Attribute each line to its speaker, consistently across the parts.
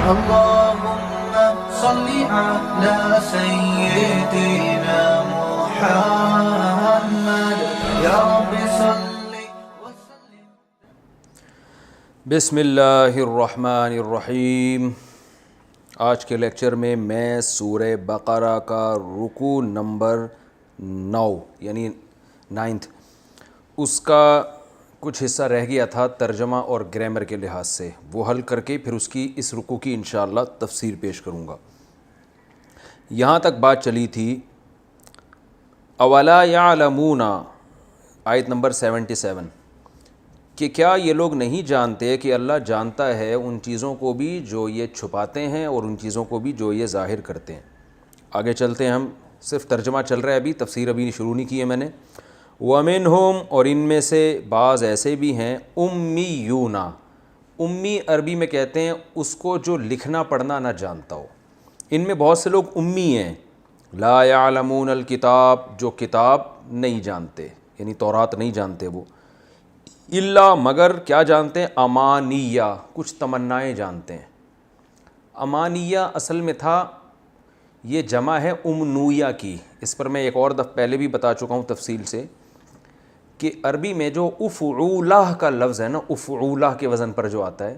Speaker 1: اللهم صل على سيدنا محمد یا رب صل وسلم.
Speaker 2: بسم اللہ الرحمن الرحیم. آج کے لیکچر میں سورہ بقرہ کا رکوع نمبر 9 یعنی 9 اس کا کچھ حصہ رہ گیا تھا ترجمہ اور گرامر کے لحاظ سے، وہ حل کر کے پھر اس کی اس رکوع کی انشاءاللہ تفسیر پیش کروں گا. یہاں تک بات چلی تھی اولا یعلمون آیت نمبر 77 کہ کیا یہ لوگ نہیں جانتے کہ اللہ جانتا ہے ان چیزوں کو بھی جو یہ چھپاتے ہیں اور ان چیزوں کو بھی جو یہ ظاہر کرتے ہیں. آگے چلتے ہیں، ہم صرف ترجمہ چل رہا ہے، ابھی تفسیر ابھی شروع نہیں کی ہے میں نے. وَمِنْهُمْ اور ان میں سے بعض ایسے بھی ہیں امیون. امی عربی میں کہتے ہیں اس کو جو لکھنا پڑھنا نہ جانتا ہو. ان میں بہت سے لوگ امی ہیں. لا یعلمون الکتاب جو کتاب نہیں جانتے یعنی تورات نہیں جانتے وہ. الا مگر کیا جانتے ہیں؟ امانیہ کچھ تمنائیں جانتے ہیں. امانیہ اصل میں تھا یہ جمع ہے امنویہ کی. اس پر میں ایک اور دفعہ پہلے بھی بتا چکا ہوں تفصیل سے کہ عربی میں جو افعولہ کا لفظ ہے نا، افعولہ کے وزن پر جو آتا ہے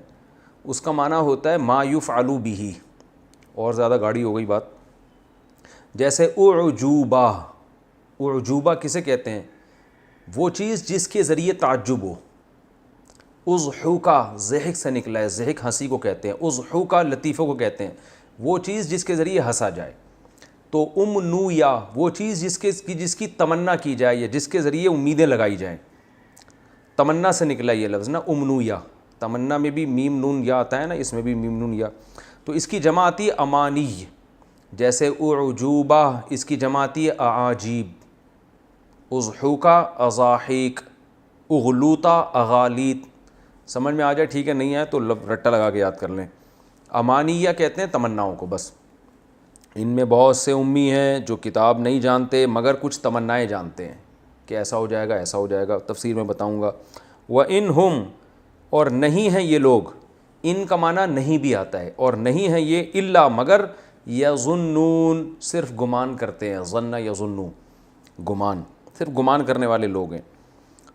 Speaker 2: اس کا معنی ہوتا ہے ما یفعل بہ. اور زیادہ گاڑی ہو گئی بات. جیسے اعجوبہ، اعجوبہ کسے کہتے ہیں؟ وہ چیز جس کے ذریعے تعجب ہو. اضحوکا ضحک سے نکلا ہے، ضحک ہنسی کو کہتے ہیں. اضحوکا لطیفوں کو کہتے ہیں، وہ چیز جس کے ذریعے ہنسا جائے. تو امنویہ وہ چیز جس کی تمنا کی جائے یا جس کے ذریعے امیدیں لگائی جائیں. تمنا سے نکلا یہ لفظ نا امنویہ. تمنا میں بھی میم نون یا آتا ہے نا، اس میں بھی میم نون یا. تو اس کی جمع آتی ہے امانی. جیسے اعجوبہ اس کی جمع آتی ہے اعاجیب. اضحوکا اضاحیک، اغلوطا اغالیط. سمجھ میں آ جائے ٹھیک ہے، نہیں آئے تو رٹا لگا کے یاد کر لیں. امانیہ کہتے ہیں تمناؤں کو بس. ان میں بہت سے امی ہیں جو کتاب نہیں جانتے مگر کچھ تمنائیں جانتے ہیں کہ ایسا ہو جائے گا ایسا ہو جائے گا. تفسیر میں بتاؤں گا. وَإِنْهُمْ اور نہیں ہیں یہ لوگ. ان کا معنی نہیں بھی آتا ہے، اور نہیں ہیں یہ الا مگر یظنون صرف گمان کرتے ہیں. ظن یظنو گمان، صرف گمان کرنے والے لوگ ہیں.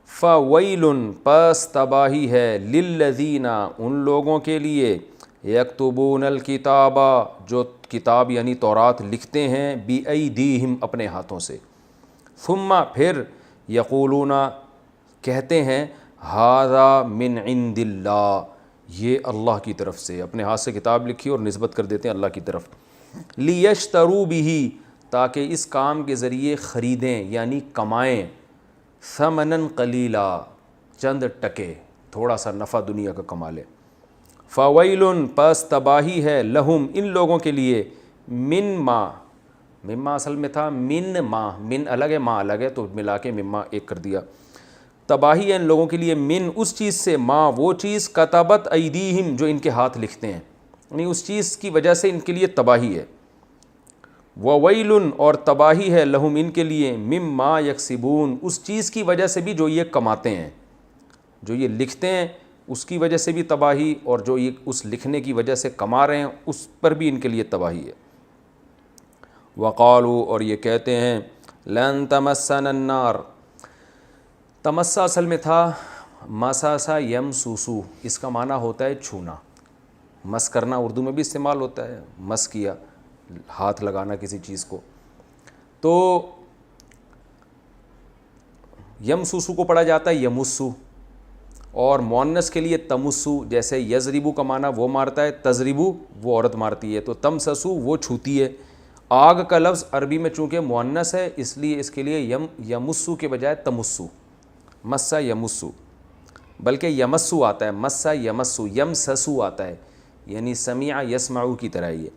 Speaker 2: فَوَيْلٌ پس تباہی ہے لِلَّذِينَ ان لوگوں کے لیے یکتبون الکتاب جو کتاب یعنی تورات لکھتے ہیں بِأَيْدِيهِمْ اپنے ہاتھوں سے. ثم پھر یقولون کہتے ہیں ھذا من عند اللہ یہ اللہ کی طرف سے. اپنے ہاتھ سے کتاب لکھی اور نسبت کر دیتے ہیں اللہ کی طرف. لیشتروا بہ تاکہ اس کام کے ذریعے خریدیں یعنی کمائیں. ثمنا قلیلا چند ٹکے، تھوڑا سا نفع دنیا کا کما لیں. فویل پس تباہی ہے لہم ان لوگوں کے لیے مما اصل میں تھا من الگ ہے ما الگ ہے تو ملا کے مما ایک کر دیا. تباہی ہے ان لوگوں کے لیے من اس چیز سے ما وہ چیز کتبت ایدیہم جو ان کے ہاتھ لکھتے ہیں، یعنی اس چیز کی وجہ سے ان کے لیے تباہی ہے. وویل اور تباہی ہے لہم ان کے لیے مما یکسبون اس چیز کی وجہ سے بھی جو یہ کماتے ہیں. جو یہ لکھتے ہیں اس کی وجہ سے بھی تباہی، اور جو یہ اس لکھنے کی وجہ سے کما رہے ہیں اس پر بھی ان کے لیے تباہی ہے. وقالو اور یہ کہتے ہیں لن تمسنا النار. تمسا اصل میں تھا مساسا یمسوسو، اس کا معنی ہوتا ہے چھونا. مس کرنا اردو میں بھی استعمال ہوتا ہے، مس کیا ہاتھ لگانا کسی چیز کو. تو یمسوسو کو پڑھا جاتا ہے یمسو، اور مؤنث کے لیے تمسو. جیسے یضربو کا معنی وہ مارتا ہے، تضربو وہ عورت مارتی ہے، تو تمسسو وہ چھوتی ہے. آگ کا لفظ عربی میں چونکہ مؤنث ہے اس لیے اس کے لیے یمسو کے بجائے تمسو، مسا یمسو، بلکہ یمسو آتا ہے، مسا یمسو، یمسسو آتا ہے، یعنی سمیع یسمعو کی طرح یہ.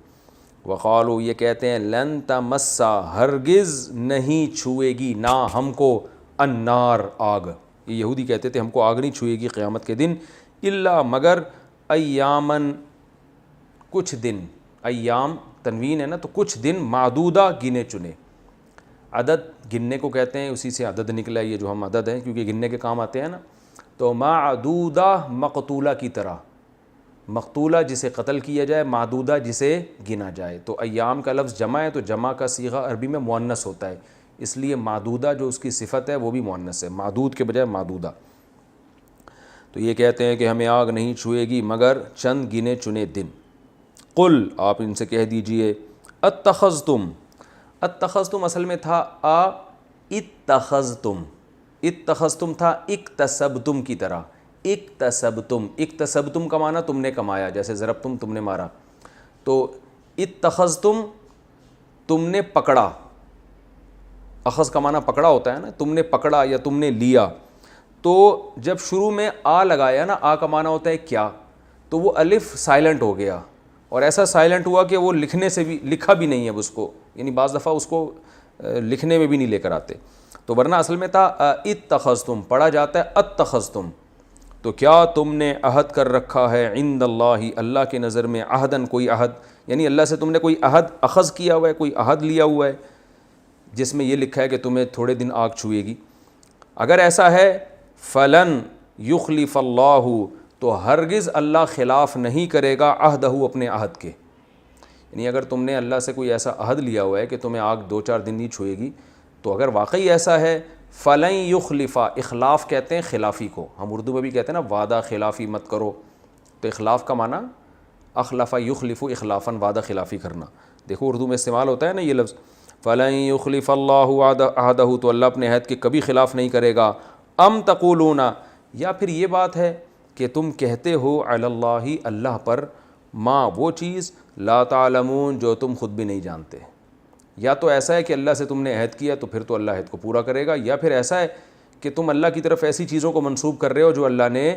Speaker 2: وقالو یہ کہتے ہیں لن تمسا ہرگز نہیں چھوئے گی نہ ہم کو النار آگ. یہ یہودی کہتے تھے ہم کو آگ نہیں چھوئے گی قیامت کے دن الا مگر ایامن کچھ دن. ایام تنوین ہے نا تو کچھ دن معدودہ گنے چنے. عدد گننے کو کہتے ہیں، اسی سے عدد نکلا یہ جو ہم عدد ہیں کیونکہ گننے کے کام آتے ہیں نا. تو معدودہ مقتولہ کی طرح مقتولہ جسے قتل کیا جائے، معدودہ جسے گنا جائے. تو ایام کا لفظ جمع ہے تو جمع کا صیغہ عربی میں مؤنث ہوتا ہے، اس لیے معدودہ جو اس کی صفت ہے وہ بھی مؤنث ہے، معدود کے بجائے معدودہ. تو یہ کہتے ہیں کہ ہمیں آگ نہیں چھوئے گی مگر چند گنے چنے دن. قل، آپ ان سے کہہ دیجئے، اتخذتم، اتخذتم اصل میں تھا اتخذتم، اتخذتم تھا اکتسبتم کی طرح، اکتسبتم، اکتسبتم کا معنی تم نے کمایا، جیسے ضربتم تم نے مارا. تو اتخذتم تم نے پکڑا، اخذ کا معنی پکڑا ہوتا ہے نا، تم نے پکڑا یا تم نے لیا. تو جب شروع میں آ لگایا نا، آ کا معنی ہوتا ہے کیا، تو وہ الف سائلنٹ ہو گیا، اور ایسا سائلنٹ ہوا کہ وہ لکھنے سے بھی لکھا بھی نہیں ہے اب اس کو، یعنی بعض دفعہ اس کو لکھنے میں بھی نہیں لے کر آتے. تو ورنہ اصل میں تھا اتخذتم، پڑھا جاتا ہے اتخذتم. تو کیا تم نے عہد کر رکھا ہے عند اللہ، اللہ کے نظر میں، عہدن کوئی عہد، یعنی اللہ سے تم نے کوئی عہد اخذ کیا ہوا ہے، کوئی عہد لیا ہوا ہے جس میں یہ لکھا ہے کہ تمہیں تھوڑے دن آگ چھوئے گی. اگر ایسا ہے فلن یخلف اللہ، تو ہرگز اللہ خلاف نہیں کرے گا عہدہ، اپنے عہد کے. یعنی اگر تم نے اللہ سے کوئی ایسا عہد لیا ہوا ہے کہ تمہیں آگ 2-4 دن نہیں چھوئے گی، تو اگر واقعی ایسا ہے فلن یخلف، اخلاف کہتے ہیں خلافی کو، ہم اردو میں بھی کہتے ہیں نا وعدہ خلافی مت کرو، تو اخلاف کا معنی اخلف یخلف، اخلافاً وعدہ خلافی کرنا. دیکھو اردو میں استعمال ہوتا ہے نا یہ لفظ، فلن یخلف اللہ عہدہ، تو اللہ اپنے عہد کے کبھی خلاف نہیں کرے گا. ام تقولون، یا پھر یہ بات ہے کہ تم کہتے ہو علی اللہ، اللہ پر، ما وہ چیز، لا تعلمون جو تم خود بھی نہیں جانتے. یا تو ایسا ہے کہ اللہ سے تم نے عہد کیا تو پھر تو اللہ عہد کو پورا کرے گا، یا پھر ایسا ہے کہ تم اللہ کی طرف ایسی چیزوں کو منسوب کر رہے ہو جو اللہ نے،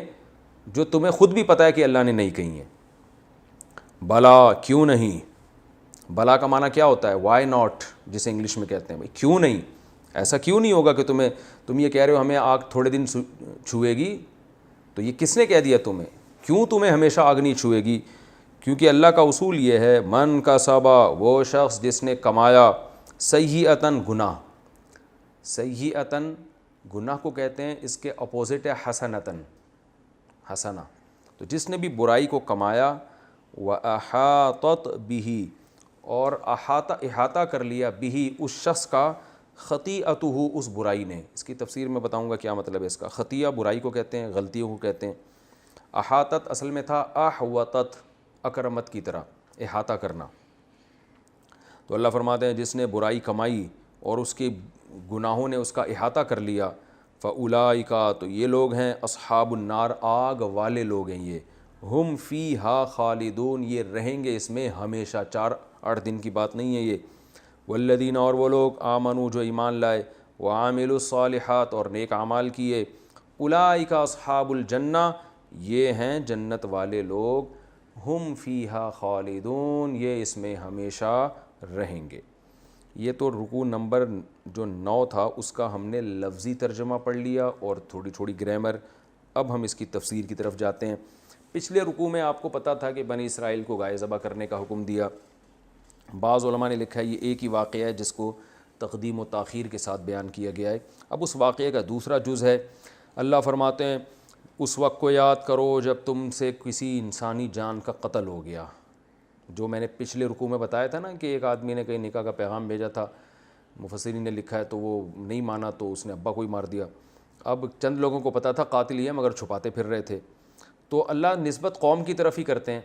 Speaker 2: جو تمہیں خود بھی پتہ ہے کہ اللہ نے نہیں کہی ہیں. بلا، کیوں نہیں. بلا کا معنی کیا ہوتا ہے، وائی ناٹ جسے انگلش میں کہتے ہیں، بھائی کیوں نہیں، ایسا کیوں نہیں ہوگا کہ تم یہ کہہ رہے ہو ہمیں آگ تھوڑے دن چھوئے گی. تو یہ کس نے کہہ دیا تمہیں، کیوں تمہیں ہمیشہ آگ نہیں چھوئے گی. کیونکہ اللہ کا اصول یہ ہے، من کا سبا، وہ شخص جس نے کمایا، سیئۃً گناہ، سیئۃً گناہ کو کہتے ہیں، اس کے اپوزٹ ہے حسنۃً، حسنہ. تو جس نے بھی برائی کو کمایا، وَأَحَاطَتْ بِهِ، اور احاطہ کر لیا، بِهِ اس شخص کا، خطیئتہ اس برائی نے. اس کی تفسیر میں بتاؤں گا کیا مطلب ہے اس کا. خطیہ برائی کو کہتے ہیں، غلطیوں کو کہتے ہیں. احاطت اصل میں تھا احوطت، اکرمت کی طرح، احاطہ کرنا. تو اللہ فرماتے ہیں جس نے برائی کمائی اور اس کے گناہوں نے اس کا احاطہ کر لیا، فَأُولَئِکَ، تو یہ لوگ ہیں اصحاب النار، آگ والے لوگ ہیں یہ، ہم فیہا خالدون، یہ رہیں گے اس میں ہمیشہ، 4-8 دن کی بات نہیں ہے یہ. والذین، اور وہ لوگ، آمنوا جو ایمان لائے، وعاملوا الصالحات اور نیک اعمال کیے، اولئک اصحاب الجنہ، یہ ہیں جنت والے لوگ، ہم فیہا خالدون، یہ اس میں ہمیشہ رہیں گے. یہ تو رکوع نمبر جو 9 تھا اس کا ہم نے لفظی ترجمہ پڑھ لیا اور تھوڑی تھوڑی گرامر. اب ہم اس کی تفسیر کی طرف جاتے ہیں. پچھلے رکوع میں آپ کو پتہ تھا کہ بنی اسرائیل کو گائے ذبح کرنے کا حکم دیا. بعض علماء نے لکھا ہے یہ ایک ہی واقعہ ہے جس کو تقدیم و تاخیر کے ساتھ بیان کیا گیا ہے. اب اس واقعے کا دوسرا جز ہے. اللہ فرماتے ہیں اس وقت کو یاد کرو جب تم سے کسی انسانی جان کا قتل ہو گیا. جو میں نے پچھلے رکوع میں بتایا تھا نا کہ ایک آدمی نے کہیں نکاح کا پیغام بھیجا تھا، مفسرین نے لکھا ہے تو وہ نہیں مانا تو اس نے ابا کو ہی مار دیا. اب چند لوگوں کو پتہ تھا قاتل ہی ہے مگر چھپاتے پھر رہے تھے. تو اللہ نسبت قوم کی طرف ہی کرتے ہیں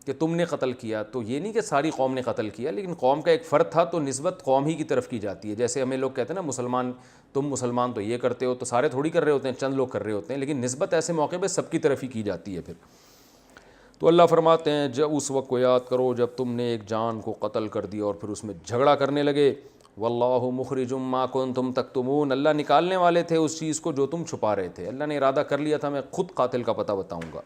Speaker 2: کہ تم نے قتل کیا. تو یہ نہیں کہ ساری قوم نے قتل کیا، لیکن قوم کا ایک فرد تھا تو نسبت قوم ہی کی طرف کی جاتی ہے. جیسے ہمیں لوگ کہتے ہیں نا مسلمان، تم مسلمان تو یہ کرتے ہو، تو سارے تھوڑی کر رہے ہوتے ہیں، چند لوگ کر رہے ہوتے ہیں، لیکن نسبت ایسے موقع پہ سب کی طرف ہی کی جاتی ہے پھر. تو اللہ فرماتے ہیں جب اس وقت کو یاد کرو جب تم نے ایک جان کو قتل کر دیا اور پھر اس میں جھگڑا کرنے لگے. واللہ مخرج ما کنتم تکتمون، اللہ نکالنے والے تھے اس چیز کو جو تم چھپا رہے تھے. اللہ نے ارادہ کر لیا تھا میں خود قاتل کا پتہ بتاؤں گا.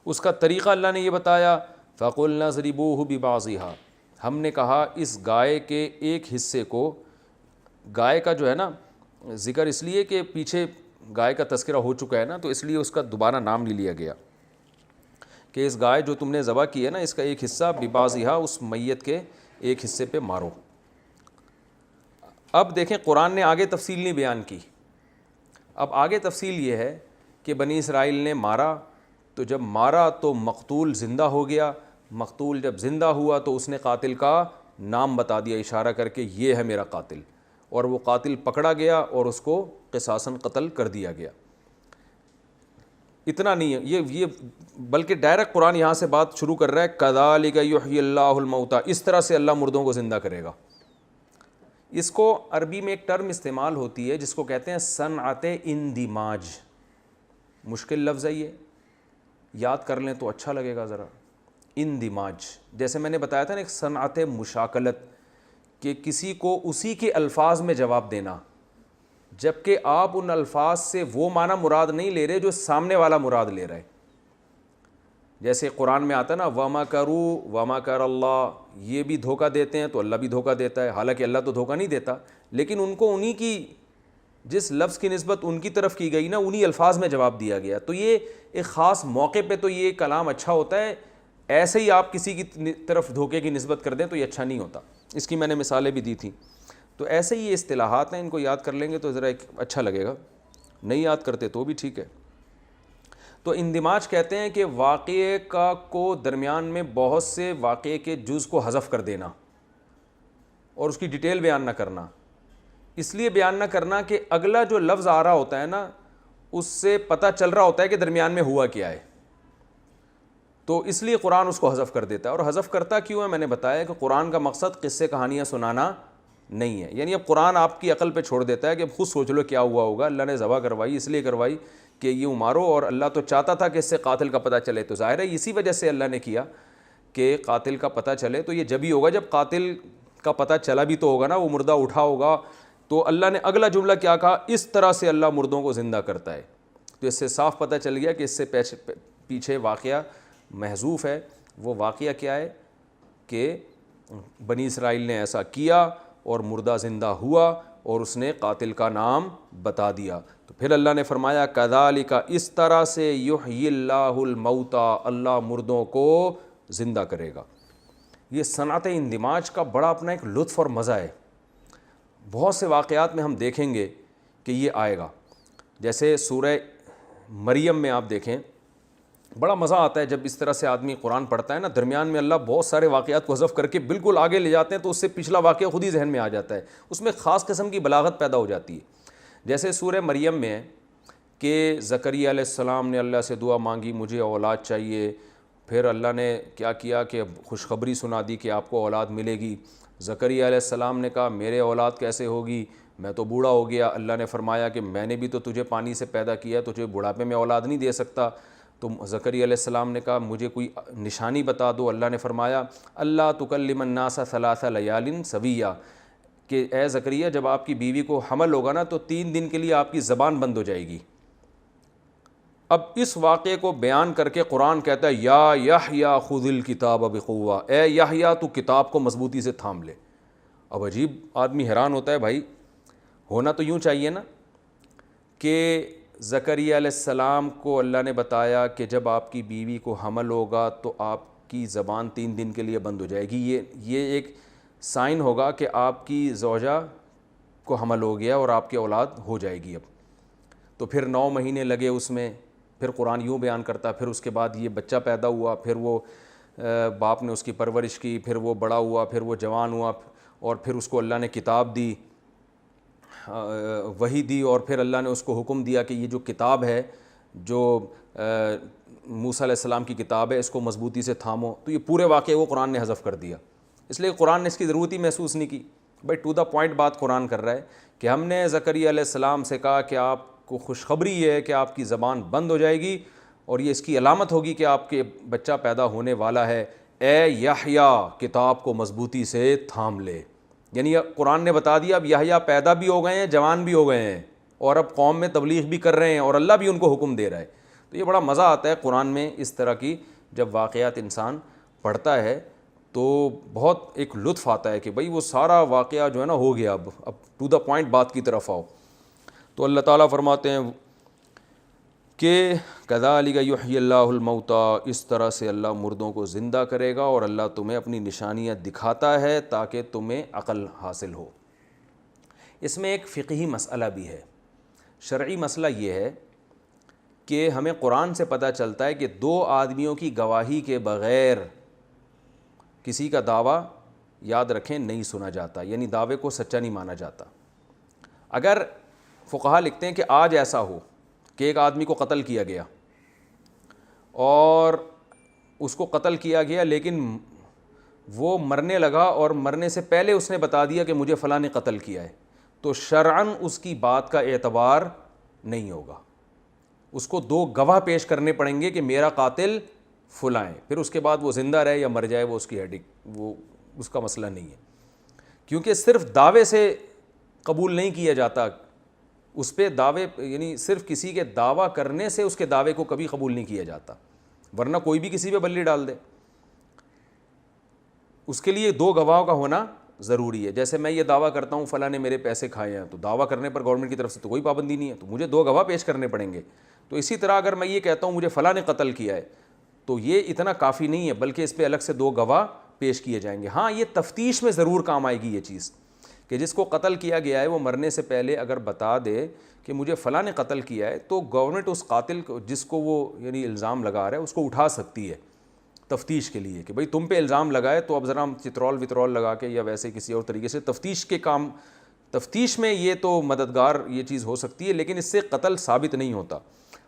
Speaker 2: اس کا طریقہ اللہ نے یہ بتایا، فَقُلْنَا اضْرِبُوهُ بِبَعْضِهَا، ہم نے کہا اس گائے کے ایک حصے کو، گائے کا جو ہے نا ذکر اس لیے کہ پیچھے گائے کا تذکرہ ہو چکا ہے نا، تو اس لیے اس کا دوبارہ نام نہیں لیا گیا کہ اس گائے جو تم نے ذبح کی ہے نا اس کا ایک حصہ بِبَعْضِهَا، اس میت کے ایک حصے پہ مارو. اب دیکھیں قرآن نے آگے تفصیل نہیں بیان کی. اب آگے تفصیل یہ ہے کہ بنی اسرائیل نے مارا تو جب مارا تو مقتول زندہ ہو گیا، مقتول جب زندہ ہوا تو اس نے قاتل کا نام بتا دیا اشارہ کر کے یہ ہے میرا قاتل، اور وہ قاتل پکڑا گیا اور اس کو قصاصاً قتل کر دیا گیا۔ اتنا نہیں ہے یہ بلکہ ڈائریکٹ قرآن یہاں سے بات شروع کر رہا ہے کذالک یحیی اللہ الموتیٰ، اس طرح سے اللہ مردوں کو زندہ کرے گا۔ اس کو عربی میں ایک ٹرم استعمال ہوتی ہے جس کو کہتے ہیں صنعت اندماج، مشکل لفظ ہے یہ، یاد کر لیں تو اچھا لگے گا ذرا۔ اندماج، جیسے میں نے بتایا تھا نا ایک صنعت مشاکلت، کہ کسی کو اسی کے الفاظ میں جواب دینا، جبکہ آپ ان الفاظ سے وہ معنی مراد نہیں لے رہے جو سامنے والا مراد لے رہا ہے۔ جیسے قرآن میں آتا ہے نا وَمَكَرُوا وَمَكَرَ اللَّهُ، یہ بھی دھوکہ دیتے ہیں تو اللہ بھی دھوکہ دیتا ہے، حالانکہ اللہ تو دھوکہ نہیں دیتا، لیکن ان کو انہی کی جس لفظ کی نسبت ان کی طرف کی گئی نا انہی الفاظ میں جواب دیا گیا۔ تو یہ ایک خاص موقع پہ تو یہ کلام اچھا ہوتا ہے، ایسے ہی آپ کسی کی طرف دھوکے کی نسبت کر دیں تو یہ اچھا نہیں ہوتا۔ اس کی میں نے مثالیں بھی دی تھیں۔ تو ایسے ہی یہ اصطلاحات ہیں، ان کو یاد کر لیں گے تو ذرا ایک اچھا لگے گا، نہیں یاد کرتے تو بھی ٹھیک ہے۔ تو اندماج کہتے ہیں کہ واقعے کو درمیان میں بہت سے واقعے کے جز کو حذف کر دینا اور اس کی ڈیٹیل بیان نہ کرنا، اس لیے بیان نہ کرنا کہ اگلا جو لفظ آ رہا ہوتا ہے نا اس سے پتہ چل رہا ہوتا ہے کہ درمیان میں ہوا کیا ہے، تو اس لیے قرآن اس کو حذف کر دیتا ہے۔ اور حذف کرتا کیوں ہے میں نے بتایا کہ قرآن کا مقصد قصے کہانیاں سنانا نہیں ہے، یعنی اب قرآن آپ کی عقل پہ چھوڑ دیتا ہے کہ اب خود سوچ لو کیا ہوا ہوگا، اللہ نے ذبح کروائی اس لیے کروائی کہ یہ مارو، اور اللہ تو چاہتا تھا کہ اس سے قاتل کا پتہ چلے، تو ظاہر ہے اسی وجہ سے اللہ نے کیا کہ قاتل کا پتہ چلے۔ تو یہ جب ہی ہوگا جب قاتل کا پتہ چلا بھی تو ہوگا نا، وہ مردہ اٹھا ہوگا، تو اللہ نے اگلا جملہ کیا کہا، اس طرح سے اللہ مردوں کو زندہ کرتا ہے۔ تو اس سے صاف پتہ چل گیا کہ اس سے پیچھے واقعہ محذوف ہے۔ وہ واقعہ کیا ہے کہ بنی اسرائیل نے ایسا کیا اور مردہ زندہ ہوا اور اس نے قاتل کا نام بتا دیا۔ تو پھر اللہ نے فرمایا کذالک، اس طرح سے یحیی اللہ الموتیٰ، اللہ مردوں کو زندہ کرے گا۔ یہ صنعت اندماج کا بڑا اپنا ایک لطف اور مزہ ہے، بہت سے واقعات میں ہم دیکھیں گے کہ یہ آئے گا۔ جیسے سورہ مریم میں آپ دیکھیں، بڑا مزہ آتا ہے جب اس طرح سے آدمی قرآن پڑھتا ہے نا، درمیان میں اللہ بہت سارے واقعات کو حذف کر کے بالکل آگے لے جاتے ہیں تو اس سے پچھلا واقعہ خود ہی ذہن میں آ جاتا ہے، اس میں خاص قسم کی بلاغت پیدا ہو جاتی ہے۔ جیسے سورہ مریم میں ہے کہ زکریا علیہ السلام نے اللہ سے دعا مانگی مجھے اولاد چاہیے، پھر اللہ نے کیا کیا کہ خوشخبری سنا دی کہ آپ کو اولاد ملے گی۔ زکریا علیہ السلام نے کہا میرے اولاد کیسے ہوگی، میں تو بوڑھا ہو گیا۔ اللہ نے فرمایا کہ میں نے بھی تو تجھے پانی سے پیدا کیا، تجھے بڑھاپے میں اولاد نہیں دے سکتا۔ تو زکریا علیہ السلام نے کہا مجھے کوئی نشانی بتا دو۔ اللہ نے فرمایا اللہ تکلم الناس ثلاث لیال سویہ، کہ اے زکریا جب آپ کی بیوی کو حمل ہوگا نا تو 3 دن کے لیے آپ کی زبان بند ہو جائے گی۔ اب اس واقعے کو بیان کر کے قرآن کہتا ہے یا یحییٰ خذ الکتاب بقوہ، اے یحییٰ تو کتاب کو مضبوطی سے تھام لے۔ اب عجیب آدمی حیران ہوتا ہے، بھائی ہونا تو یوں چاہیے نا کہ زکریا علیہ السلام کو اللہ نے بتایا کہ جب آپ کی بیوی کو حمل ہوگا تو آپ کی زبان 3 دن کے لیے بند ہو جائے گی، یہ ایک سائن ہوگا کہ آپ کی زوجہ کو حمل ہو گیا اور آپ کی اولاد ہو جائے گی۔ اب تو پھر 9 مہینے لگے اس میں، پھر قرآن یوں بیان کرتا، پھر اس کے بعد یہ بچہ پیدا ہوا، پھر وہ باپ نے اس کی پرورش کی، پھر وہ بڑا ہوا، پھر وہ جوان ہوا، اور پھر اس کو اللہ نے کتاب دی، وحی دی، اور پھر اللہ نے اس کو حکم دیا کہ یہ جو کتاب ہے جو موسیٰ علیہ السلام کی کتاب ہے اس کو مضبوطی سے تھامو۔ تو یہ پورے واقعے کو قرآن نے حذف کر دیا، اس لیے قرآن نے اس کی ضرورت ہی محسوس نہیں کی۔ بھائی ٹو دا پوائنٹ بات قرآن کر رہا ہے کہ ہم نے زکریا علیہ السلام سے کہا کہ آپ کو خوشخبری یہ ہے کہ آپ کی زبان بند ہو جائے گی اور یہ اس کی علامت ہوگی کہ آپ کے بچہ پیدا ہونے والا ہے، اے یحییٰ کتاب کو مضبوطی سے تھام لے۔ یعنی قرآن نے بتا دیا اب یحییٰ پیدا بھی ہو گئے ہیں، جوان بھی ہو گئے ہیں، اور اب قوم میں تبلیغ بھی کر رہے ہیں اور اللہ بھی ان کو حکم دے رہا ہے۔ تو یہ بڑا مزہ آتا ہے قرآن میں اس طرح کی جب واقعات انسان پڑھتا ہے تو بہت ایک لطف آتا ہے کہ بھئی وہ سارا واقعہ جو ہے نا ہو گیا، اب ٹو دا پوائنٹ بات کی طرف آؤ۔ تو اللہ تعالیٰ فرماتے ہیں کہ کذالک یحیی اللہ الموتیٰ، اس طرح سے اللہ مردوں کو زندہ کرے گا اور اللہ تمہیں اپنی نشانیاں دکھاتا ہے تاکہ تمہیں عقل حاصل ہو۔ اس میں ایک فقہی مسئلہ بھی ہے، شرعی مسئلہ یہ ہے کہ ہمیں قرآن سے پتہ چلتا ہے کہ دو آدمیوں کی گواہی کے بغیر کسی کا دعویٰ یاد رکھیں نہیں سنا جاتا، یعنی دعوے کو سچا نہیں مانا جاتا۔ اگر فقہا لکھتے ہیں کہ آج ایسا ہو کہ ایک آدمی کو قتل کیا گیا اور اس کو قتل کیا گیا لیکن وہ مرنے لگا اور مرنے سے پہلے اس نے بتا دیا کہ مجھے فلاں نے قتل کیا ہے، تو شرعاً اس کی بات کا اعتبار نہیں ہوگا، اس کو دو گواہ پیش کرنے پڑیں گے کہ میرا قاتل فلاں ہے، پھر اس کے بعد وہ زندہ رہے یا مر جائے وہ اس کی وہ اس کا مسئلہ نہیں ہے، کیونکہ صرف دعوے سے قبول نہیں کیا جاتا، اس پہ دعوے یعنی صرف کسی کے دعویٰ کرنے سے اس کے دعوے کو کبھی قبول نہیں کیا جاتا، ورنہ کوئی بھی کسی پہ بلی ڈال دے، اس کے لیے دو گواہوں کا ہونا ضروری ہے۔ جیسے میں یہ دعویٰ کرتا ہوں فلاں نے میرے پیسے کھائے ہیں، تو دعویٰ کرنے پر گورنمنٹ کی طرف سے تو کوئی پابندی نہیں ہے، تو مجھے دو گواہ پیش کرنے پڑیں گے۔ تو اسی طرح اگر میں یہ کہتا ہوں مجھے فلاں نے قتل کیا ہے، تو یہ اتنا کافی نہیں ہے، بلکہ اس پہ الگ سے دو گواہ پیش کیے جائیں گے۔ ہاں یہ تفتیش میں ضرور کام آئے گی یہ چیز، کہ جس کو قتل کیا گیا ہے وہ مرنے سے پہلے اگر بتا دے کہ مجھے فلاں نے قتل کیا ہے، تو گورنمنٹ اس قاتل کو جس کو وہ یعنی الزام لگا رہا ہے اس کو اٹھا سکتی ہے تفتیش کے لیے، کہ بھئی تم پہ الزام لگائے تو اب ذرا چترول وترول لگا کے یا ویسے کسی اور طریقے سے تفتیش کے کام، تفتیش میں یہ تو مددگار یہ چیز ہو سکتی ہے، لیکن اس سے قتل ثابت نہیں ہوتا۔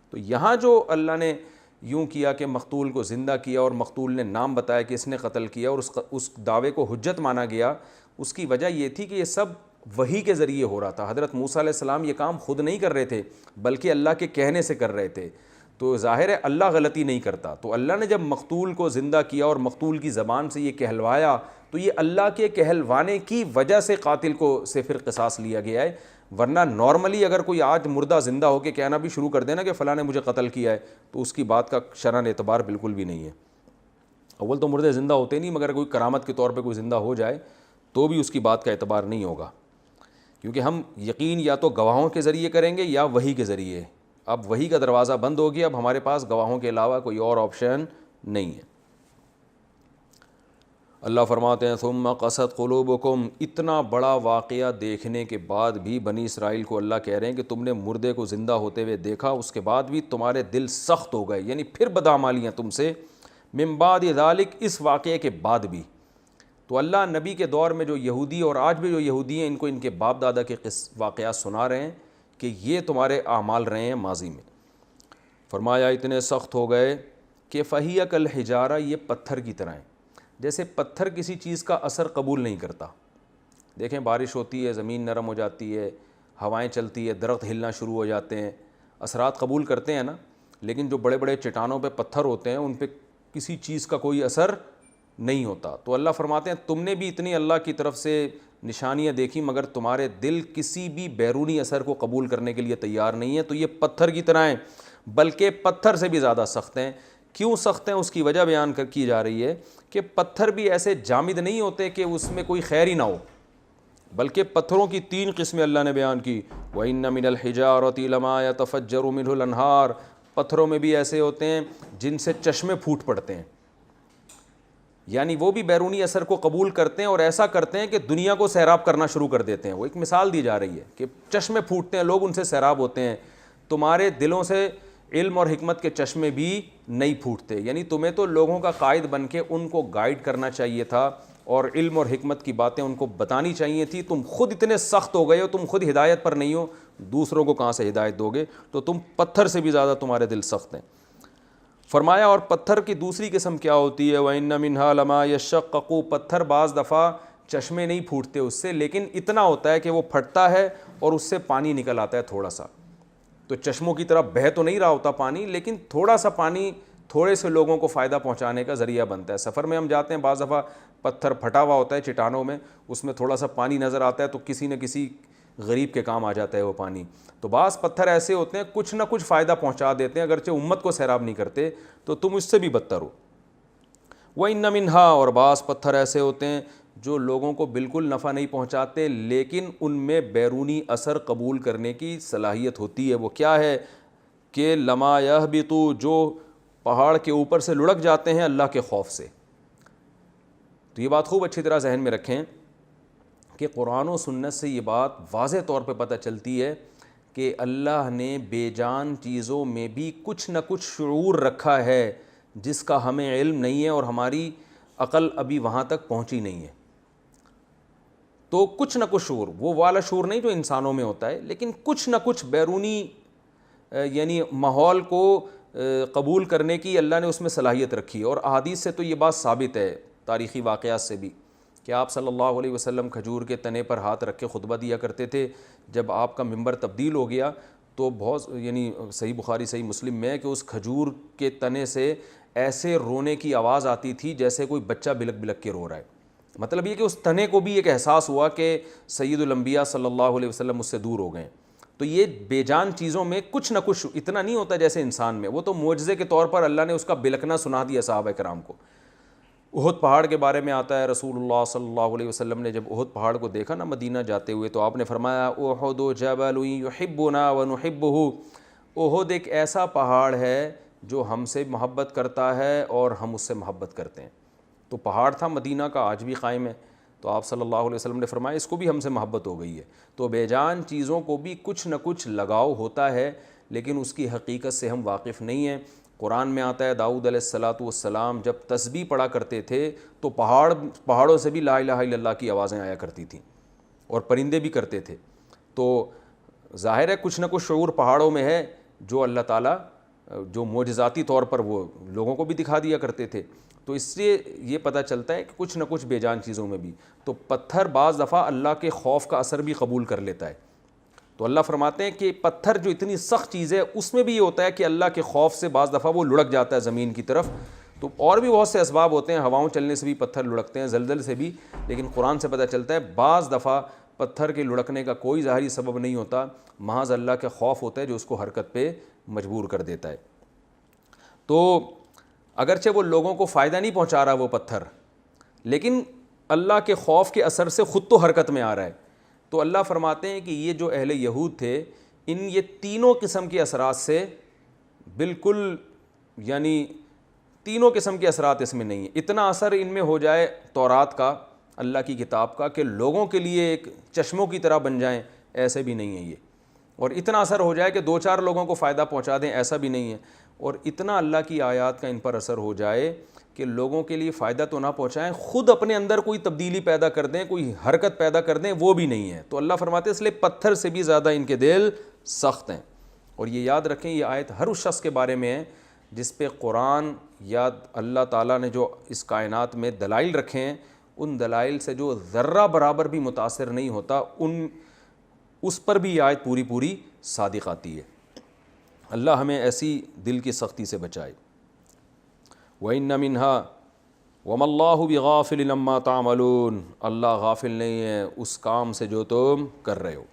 Speaker 2: تو یہاں جو اللہ نے یوں کیا کہ مقتول کو زندہ کیا اور مقتول نے نام بتایا کہ اس نے قتل کیا اور اس دعوے کو حجت مانا گیا، اس کی وجہ یہ تھی کہ یہ سب وحی کے ذریعے ہو رہا تھا۔ حضرت موسیٰ علیہ السلام یہ کام خود نہیں کر رہے تھے بلکہ اللہ کے کہنے سے کر رہے تھے، تو ظاہر ہے اللہ غلطی نہیں کرتا۔ تو اللہ نے جب مقتول کو زندہ کیا اور مقتول کی زبان سے یہ کہلوایا، تو یہ اللہ کے کہلوانے کی وجہ سے قاتل کو سے پھر قصاص لیا گیا ہے، ورنہ نارملی اگر کوئی آج مردہ زندہ ہو کے کہنا بھی شروع کر دینا کہ فلاں نے مجھے قتل کیا ہے، تو اس کی بات کا شرعاً اعتبار بالکل بھی نہیں ہے۔ اول تو مردے زندہ ہوتے نہیں، مگر کوئی کرامت کے طور پہ کوئی زندہ ہو جائے تو بھی اس کی بات کا اعتبار نہیں ہوگا، کیونکہ ہم یقین یا تو گواہوں کے ذریعے کریں گے یا وحی کے ذریعے۔ اب وحی کا دروازہ بند ہو گیا، اب ہمارے پاس گواہوں کے علاوہ کوئی اور آپشن نہیں ہے۔ اللہ فرماتے ہیں ثم قست قلوبکم، اتنا بڑا واقعہ دیکھنے کے بعد بھی بنی اسرائیل کو اللہ کہہ رہے ہیں کہ تم نے مردے کو زندہ ہوتے ہوئے دیکھا، اس کے بعد بھی تمہارے دل سخت ہو گئے، یعنی پھر بدعمالیاں تم سے، من بعد ذالک، اس واقعے کے بعد بھی۔ تو اللہ نبی کے دور میں جو یہودی اور آج بھی جو یہودی ہیں ان کو ان کے باپ دادا کے واقعات سنا رہے ہیں کہ یہ تمہارے اعمال رہے ہیں ماضی میں۔ فرمایا اتنے سخت ہو گئے کہ فہی کالحجارہ، یہ پتھر کی طرح ہیں، جیسے پتھر کسی چیز کا اثر قبول نہیں کرتا۔ دیکھیں بارش ہوتی ہے، زمین نرم ہو جاتی ہے، ہوائیں چلتی ہے، درخت ہلنا شروع ہو جاتے ہیں، اثرات قبول کرتے ہیں نا، لیکن جو بڑے بڑے چٹانوں پہ پتھر ہوتے ہیں ان پہ کسی چیز کا کوئی اثر نہیں ہوتا۔ تو اللہ فرماتے ہیں تم نے بھی اتنی اللہ کی طرف سے نشانیاں دیکھی مگر تمہارے دل کسی بھی بیرونی اثر کو قبول کرنے کے لیے تیار نہیں ہے، تو یہ پتھر کی طرح ہیں، بلکہ پتھر سے بھی زیادہ سخت ہیں۔ کیوں سخت ہیں اس کی وجہ بیان کی جا رہی ہے کہ پتھر بھی ایسے جامد نہیں ہوتے کہ اس میں کوئی خیر ہی نہ ہو، بلکہ پتھروں کی تین قسمیں اللہ نے بیان کی۔ وَإِنَّ مِنَ الْحِجَارَةِ لَمَا يَتَفَجَّرُ مِنْهُ الْأَنْهَارُ، پتھروں میں بھی ایسے ہوتے ہیں جن سے چشمے پھوٹ پڑتے ہیں، یعنی وہ بھی بیرونی اثر کو قبول کرتے ہیں اور ایسا کرتے ہیں کہ دنیا کو سیراب کرنا شروع کر دیتے ہیں۔ وہ ایک مثال دی جا رہی ہے کہ چشمے پھوٹتے ہیں، لوگ ان سے سیراب ہوتے ہیں، تمہارے دلوں سے علم اور حکمت کے چشمے بھی نہیں پھوٹتے، یعنی تمہیں تو لوگوں کا قائد بن کے ان کو گائیڈ کرنا چاہیے تھا اور علم اور حکمت کی باتیں ان کو بتانی چاہیے تھی۔ تم خود اتنے سخت ہو گئے ہو، تم خود ہدایت پر نہیں ہو، دوسروں کو کہاں سے ہدایت دو گے؟ تو تم پتھر سے بھی زیادہ تمہارے دل سخت ہیں۔ فرمایا اور پتھر کی دوسری قسم کیا ہوتی ہے؟ وَإِنَّ مِنْهَا لَمَا يَشَّقَّقُ، پتھر بعض دفعہ چشمے نہیں پھوٹتے اس سے، لیکن اتنا ہوتا ہے کہ وہ پھٹتا ہے اور اس سے پانی نکل آتا ہے تھوڑا سا، تو چشموں کی طرح بہہ تو نہیں رہا ہوتا پانی، لیکن تھوڑا سا پانی تھوڑے سے لوگوں کو فائدہ پہنچانے کا ذریعہ بنتا ہے۔ سفر میں ہم جاتے ہیں، بعض دفعہ پتھر پھٹا ہوا ہوتا ہے چٹانوں میں، اس میں تھوڑا سا پانی نظر آتا ہے تو کسی نہ کسی غریب کے کام آ جاتا ہے وہ پانی۔ تو بعض پتھر ایسے ہوتے ہیں کچھ نہ کچھ فائدہ پہنچا دیتے ہیں، اگرچہ امت کو سیراب نہیں کرتے، تو تم اس سے بھی بدتر ہو۔ وَإِنَّ مِنْهَا، اور بعض پتھر ایسے ہوتے ہیں جو لوگوں کو بالکل نفع نہیں پہنچاتے لیکن ان میں بیرونی اثر قبول کرنے کی صلاحیت ہوتی ہے۔ وہ کیا ہے کہ لَمَا يَهْبِطُ، جو پہاڑ کے اوپر سے لڑک جاتے ہیں اللہ کے خوف سے۔ تو یہ بات خوب اچھی طرح ذہن میں رکھیں کہ قرآن و سنت سے یہ بات واضح طور پہ پتہ چلتی ہے کہ اللہ نے بے جان چیزوں میں بھی کچھ نہ کچھ شعور رکھا ہے جس کا ہمیں علم نہیں ہے اور ہماری عقل ابھی وہاں تک پہنچی نہیں ہے. تو کچھ نہ کچھ شعور، وہ والا شعور نہیں جو انسانوں میں ہوتا ہے، لیکن کچھ نہ کچھ بیرونی یعنی ماحول کو قبول کرنے کی اللہ نے اس میں صلاحیت رکھی ہے. اور احادیث سے تو یہ بات ثابت ہے، تاریخی واقعات سے بھی، کہ آپ صلی اللہ علیہ وسلم کھجور کے تنے پر ہاتھ رکھ کے خطبہ دیا کرتے تھے. جب آپ کا ممبر تبدیل ہو گیا تو بہت یعنی صحیح بخاری صحیح مسلم میں ہے کہ اس کھجور کے تنے سے ایسے رونے کی آواز آتی تھی جیسے کوئی بچہ بلک بلک کے رو رہا ہے. مطلب یہ کہ اس تنے کو بھی ایک احساس ہوا کہ سید الانبیاء صلی اللہ علیہ وسلم اس سے دور ہو گئے. تو یہ بے جان چیزوں میں کچھ نہ کچھ اتنا نہیں ہوتا جیسے انسان میں. وہ تو معجزے کے طور پر اللہ نے اس کا بلکنا سنا دیا صحابہ کرام کو. احد پہاڑ کے بارے میں آتا ہے، رسول اللہ صلی اللہ علیہ وسلم نے جب احد پہاڑ کو دیکھا نا مدینہ جاتے ہوئے، تو آپ نے فرمایا احد جبل یحبنا ونحبہ. احد ایک ایسا پہاڑ ہے جو ہم سے محبت کرتا ہے اور ہم اس سے محبت کرتے ہیں. تو پہاڑ تھا مدینہ کا، آج بھی قائم ہے. تو آپ صلی اللہ علیہ وسلم نے فرمایا اس کو بھی ہم سے محبت ہو گئی ہے. تو بے جان چیزوں کو بھی کچھ نہ کچھ لگاؤ ہوتا ہے، لیکن اس کی حقیقت سے ہم واقف نہیں ہیں. قرآن میں آتا ہے داؤد علیہ السلام جب تسبیح پڑھا کرتے تھے تو پہاڑوں سے بھی لا الہ الا اللہ کی آوازیں آیا کرتی تھیں، اور پرندے بھی کرتے تھے. تو ظاہر ہے کچھ نہ کچھ شعور پہاڑوں میں ہے جو اللہ تعالیٰ جو معجزاتی طور پر وہ لوگوں کو بھی دکھا دیا کرتے تھے. تو اس سے یہ پتہ چلتا ہے کہ کچھ نہ کچھ بے جان چیزوں میں بھی. تو پتھر بعض دفعہ اللہ کے خوف کا اثر بھی قبول کر لیتا ہے. تو اللہ فرماتے ہیں کہ پتھر جو اتنی سخت چیز ہے اس میں بھی یہ ہوتا ہے کہ اللہ کے خوف سے بعض دفعہ وہ لڑک جاتا ہے زمین کی طرف. تو اور بھی بہت سے اسباب ہوتے ہیں، ہواؤں چلنے سے بھی پتھر لڑکتے ہیں، زلزلے سے بھی. لیکن قرآن سے پتہ چلتا ہے بعض دفعہ پتھر کے لڑکنے کا کوئی ظاہری سبب نہیں ہوتا، محض اللہ کا خوف ہوتا ہے جو اس کو حرکت پہ مجبور کر دیتا ہے. تو اگرچہ وہ لوگوں کو فائدہ نہیں پہنچا رہا وہ پتھر، لیکن اللہ کے خوف کے اثر سے خود تو حرکت میں آ رہا ہے. تو اللہ فرماتے ہیں کہ یہ جو اہل یہود تھے یہ تینوں قسم کے اثرات سے بالکل یعنی تینوں قسم کے اثرات اس میں نہیں ہیں. اتنا اثر ان میں ہو جائے تورات کا، اللہ کی کتاب کا، کہ لوگوں کے لیے ایک چشموں کی طرح بن جائیں، ایسے بھی نہیں ہے یہ. اور اتنا اثر ہو جائے کہ دو چار لوگوں کو فائدہ پہنچا دیں، ایسا بھی نہیں ہے. اور اتنا اللہ کی آیات کا ان پر اثر ہو جائے کہ لوگوں کے لیے فائدہ تو نہ پہنچائیں، خود اپنے اندر کوئی تبدیلی پیدا کر دیں، کوئی حرکت پیدا کر دیں، وہ بھی نہیں ہے. تو اللہ فرماتے ہیں اس لیے پتھر سے بھی زیادہ ان کے دل سخت ہیں. اور یہ یاد رکھیں یہ آیت ہر اس شخص کے بارے میں ہے جس پہ قرآن یا اللہ تعالیٰ نے جو اس کائنات میں دلائل رکھے ہیں ان دلائل سے جو ذرہ برابر بھی متاثر نہیں ہوتا، اس پر بھی یہ آیت پوری پوری صادق آتی ہے. اللہ ہمیں ایسی دل کی سختی سے بچائے. وَإِنَّ مِنْهَا وَمَا اللَّهُ بِغَافِلٍ عَمَّا تَعْمَلُونَ. اللہ غافل نہیں ہے اس کام سے جو تم کر رہے ہو.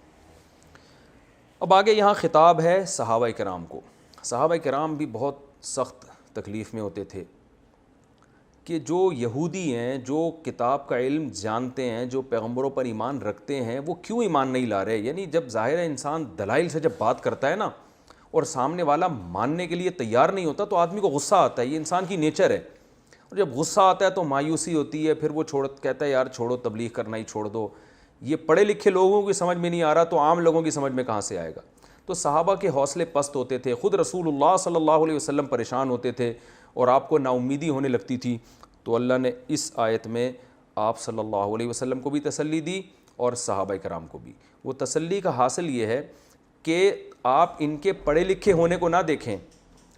Speaker 2: اب آگے یہاں خطاب ہے صحابہ کرام کو. صحابہ کرام بھی بہت سخت تکلیف میں ہوتے تھے کہ جو یہودی ہیں، جو کتاب کا علم جانتے ہیں، جو پیغمبروں پر ایمان رکھتے ہیں، وہ کیوں ایمان نہیں لا رہے. یعنی جب ظاہر ہے انسان دلائل سے جب بات کرتا ہے نا اور سامنے والا ماننے کے لیے تیار نہیں ہوتا تو آدمی کو غصہ آتا ہے. یہ انسان کی نیچر ہے. اور جب غصہ آتا ہے تو مایوسی ہوتی ہے، پھر وہ کہتا ہے یار چھوڑو، تبلیغ کرنا ہی چھوڑ دو. یہ پڑھے لکھے لوگوں کی سمجھ میں نہیں آ رہا تو عام لوگوں کی سمجھ میں کہاں سے آئے گا. تو صحابہ کے حوصلے پست ہوتے تھے. خود رسول اللہ صلی اللہ علیہ وسلم پریشان ہوتے تھے اور آپ کو نا امیدی ہونے لگتی تھی. تو اللہ نے اس آیت میں آپ صلی اللہ علیہ وسلم کو بھی تسلی دی اور صحابہ کرام کو بھی. وہ تسلی کا حاصل یہ ہے کہ آپ ان کے پڑھے لکھے ہونے کو نہ دیکھیں.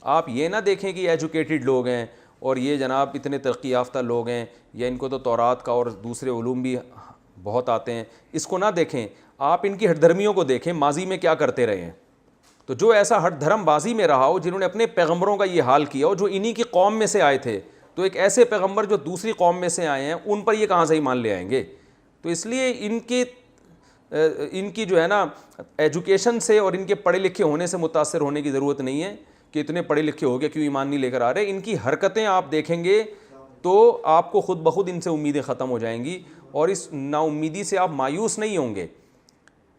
Speaker 2: آپ یہ نہ دیکھیں کہ ایجوکیٹڈ لوگ ہیں اور یہ جناب اتنے ترقی یافتہ لوگ ہیں یا ان کو تو تورات کا اور دوسرے علوم بھی بہت آتے ہیں. اس کو نہ دیکھیں، آپ ان کی ہٹ دھرمیوں کو دیکھیں، ماضی میں کیا کرتے رہے ہیں. تو جو ایسا ہٹ دھرم بازی میں رہا ہو، جنہوں نے اپنے پیغمبروں کا یہ حال کیا ہو، جو انہی کی قوم میں سے آئے تھے، تو ایک ایسے پیغمبر جو دوسری قوم میں سے آئے ہیں ان پر یہ کہاں سے ایمان لے آئیں گے. تو اس لیے ان کی جو ہے نا ایجوکیشن سے اور ان کے پڑھے لکھے ہونے سے متاثر ہونے کی ضرورت نہیں ہے کہ اتنے پڑھے لکھے ہو گئے کیوں ایمان نہیں لے کر آ رہے. ان کی حرکتیں آپ دیکھیں گے تو آپ کو خود بخود ان سے امیدیں ختم ہو جائیں گی اور اس نا امیدی سے آپ مایوس نہیں ہوں گے،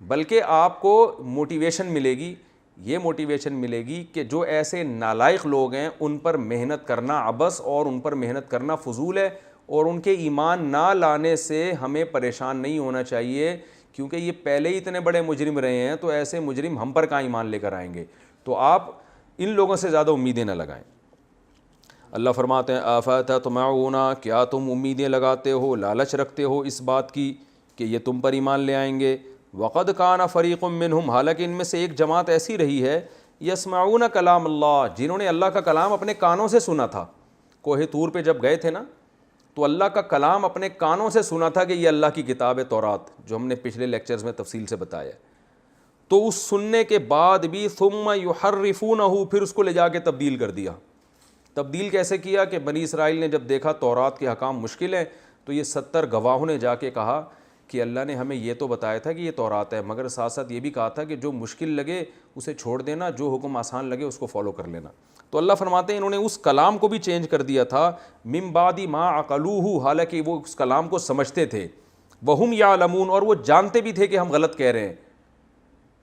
Speaker 2: بلکہ آپ کو موٹیویشن ملے گی. یہ موٹیویشن ملے گی کہ جو ایسے نالائق لوگ ہیں ان پر محنت کرنا عبث اور ان پر محنت کرنا فضول ہے، اور ان کے ایمان نہ لانے سے ہمیں پریشان نہیں ہونا چاہیے کیونکہ یہ پہلے ہی اتنے بڑے مجرم رہے ہیں، تو ایسے مجرم ہم پر کہاں ایمان لے کر آئیں گے؟ تو آپ ان لوگوں سے زیادہ امیدیں نہ لگائیں۔ اللہ فرماتے ہیں افتطمعون، کیا تم امیدیں لگاتے ہو، لالچ رکھتے ہو اس بات کی کہ یہ تم پر ایمان لے آئیں گے؟ وقد کان فریق منہم، حالانکہ ان میں سے ایک جماعت ایسی رہی ہے، یسمعون کلام اللہ، جنہوں نے اللہ کا کلام اپنے کانوں سے سنا تھا۔ کوہ طور پہ جب گئے تھے نا، تو اللہ کا کلام اپنے کانوں سے سنا تھا کہ یہ اللہ کی کتاب ہے تورات، جو ہم نے پچھلے لیکچرز میں تفصیل سے بتایا ہے۔ تو اس سننے کے بعد بھی ثم یحرفونہ، پھر اس کو لے جا کے تبدیل کر دیا۔ تبدیل کیسے کیا کہ بنی اسرائیل نے جب دیکھا تورات کے احکام مشکل ہیں، تو یہ 70 گواہوں نے جا کے کہا کہ اللہ نے ہمیں یہ تو بتایا تھا کہ یہ تورات ہے، مگر ساتھ ساتھ یہ بھی کہا تھا کہ جو مشکل لگے اسے چھوڑ دینا، جو حکم آسان لگے اس کو فالو کر لینا۔ تو اللہ فرماتے ہیں انہوں نے اس کلام کو بھی چینج کر دیا تھا، من بعد ما عقلوہ، حالانکہ وہ اس کلام کو سمجھتے تھے، وہم یعلمون، اور وہ جانتے بھی تھے کہ ہم غلط کہہ رہے ہیں۔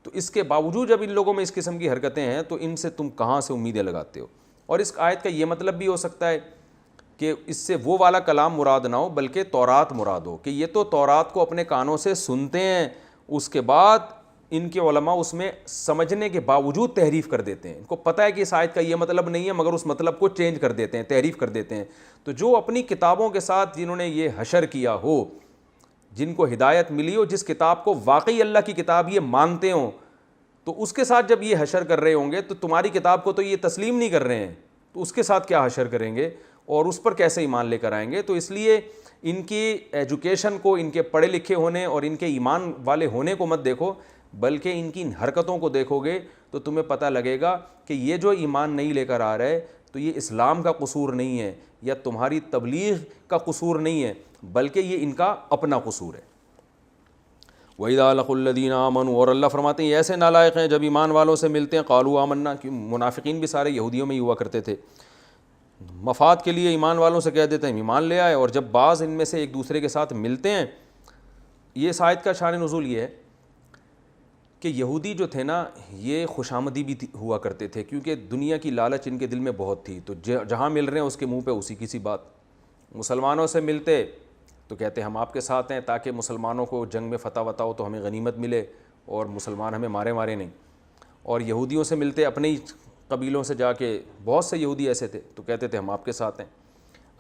Speaker 2: تو اس کے باوجود جب ان لوگوں میں اس قسم کی حرکتیں ہیں تو ان سے تم کہاں سے امیدیں لگاتے ہو؟ اور اس آیت کا یہ مطلب بھی ہو سکتا ہے کہ اس سے وہ والا کلام مراد نہ ہو بلکہ تورات مراد ہو، کہ یہ تو تورات کو اپنے کانوں سے سنتے ہیں، اس کے بعد ان کے علماء اس میں سمجھنے کے باوجود تحریف کر دیتے ہیں، ان کو پتہ ہے کہ اس آیت کا یہ مطلب نہیں ہے مگر اس مطلب کو چینج کر دیتے ہیں، تحریف کر دیتے ہیں۔ تو جو اپنی کتابوں کے ساتھ جنہوں نے یہ حشر کیا ہو، جن کو ہدایت ملی ہو، جس کتاب کو واقعی اللہ کی کتاب یہ مانتے ہوں، تو اس کے ساتھ جب یہ حشر کر رہے ہوں گے تو تمہاری کتاب کو تو یہ تسلیم نہیں کر رہے ہیں، تو اس کے ساتھ کیا حشر کریں گے اور اس پر کیسے ایمان لے کر آئیں گے؟ تو اس لیے ان کی ایجوکیشن کو، ان کے پڑھے لکھے ہونے اور ان کے ایمان والے ہونے کو مت دیکھو، بلکہ ان کی حرکتوں کو دیکھو گے تو تمہیں پتہ لگے گا کہ یہ جو ایمان نہیں لے کر آ رہا ہے تو یہ اسلام کا قصور نہیں ہے یا تمہاری تبلیغ کا قصور نہیں ہے، بلکہ یہ ان کا اپنا قصور ہے۔ وَإِذَا لَقُوا الَّذِينَ آمَنُوا، اور اللہ فرماتے ہیں یہ ایسے نالائق ہیں جب ایمان والوں سے ملتے ہیں، قالوا آمنا، کہ منافقین بھی سارے یہودیوں میں ہی ہوا کرتے تھے، مفاد کے لیے ایمان والوں سے کہہ دیتے ہیں ایمان لے آئے، اور جب بعض ان میں سے ایک دوسرے کے ساتھ ملتے ہیں، یہ اس آیت کا شان نزول یہ ہے کہ یہودی جو تھے نا یہ خوش آمدی بھی ہوا کرتے تھے، کیونکہ دنیا کی لالچ ان کے دل میں بہت تھی، تو جہاں مل رہے ہیں اس کے منہ پہ اسی کی سی بات۔ مسلمانوں سے ملتے تو کہتے ہم آپ کے ساتھ ہیں تاکہ مسلمانوں کو جنگ میں فتح وتح ہو تو ہمیں غنیمت ملے اور مسلمان ہمیں مارے نہیں، اور یہودیوں سے ملتے اپنے ہی قبیلوں سے جا کے، بہت سے یہودی ایسے تھے تو کہتے تھے ہم آپ کے ساتھ ہیں۔